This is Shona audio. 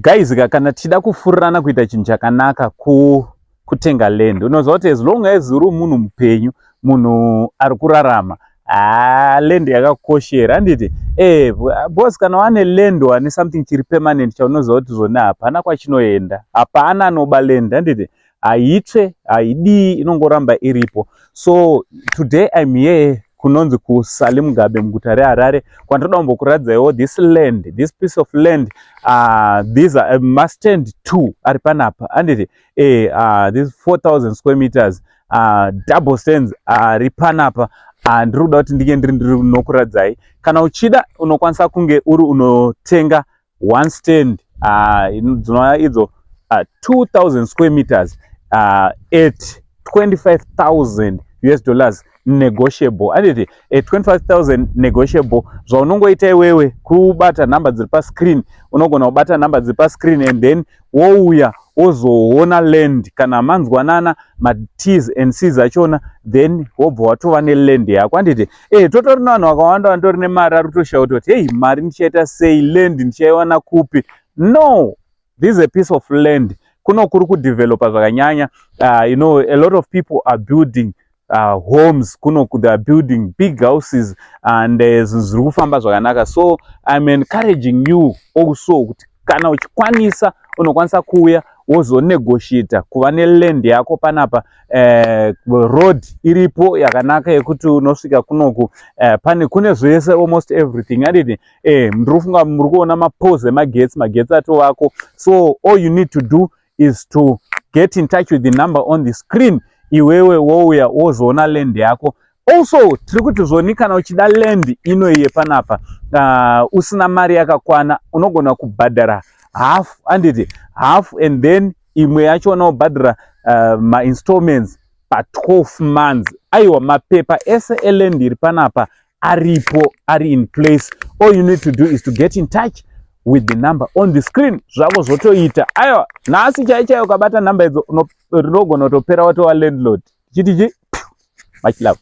guys, kana tida kufurirana kuita chinhu chakanaka kutenga land, unoziva kuti as long as uri munhu mupenyu, munhu ari kurarama, land yakakoshera. Handiti boss, kana wane land wane something chiri permanent chaunoziva kuti zvona hapana kwachinoenda, hapana anoba land. Handiti haitsve haidii, inongoramba iripo. So today I'm here kunonzi kuSally Mugabe muguta reHarare, kwandoda kumbokuradzaiwo this land, this piece of land. These are must stand 2 ari panapa. Handiti this 4,000 square meters, double stands ari panapa. Ndiri kuda kuti ndike ndiri nokuradzai. Kana uchida unokwanisa kunge uri unotenga one stand dzinova idzo 2,000 square meters at $25,000 US, negotiable. Handiti 25,000 negotiable. Zvaunongoita iwewe kubata namba dziri pascreen, unogona kubata namba dziri pascreen and then wouya wozoona land kana manzwanana ma-T's and C's achona, then wobva watova neland yako. Handiti totori nevanhu vakawanda vandori nemari ari kutoshauta kuti hey, mari ndichaita sei, land ndichaiwana kupi? No, this is a piece of land. Kuno kuri kudevelopa zvakanyanya. You know, a lot of people are building homes, kuno they are building big houses, and zviri kufamba zvakanaka. So I'm encouraging you also kuti kana uchikwanisa unokwanisa kuuya wozonegotiata kuva neland yako panapa. Road iripo yakanaka yekuti unosvika kunoku, kune zvese almost everything. Handiti ndiri kufunga muri kuona mapose magetsi atovako. So all you need to do is to get in touch with the number on the screen. Iwewe wouya wozoona land yako. Also tiri kuti zvoni kana uchida land inoiye panapa, usina mari yakakwana, unogona kubhadhara half. Handiti half, and then imwe yacho unobhadhara ma-installments pa 12 months. Aiwa, mapepa ese eland iri panapa aripo, ari in place. All you need to do is to get in touch with the number on the screen. Zvako zvotoita. Aiwa, nhasi chaichayo ukabata namba idzo rinogona kutopera watova landlord. Chitiji much love.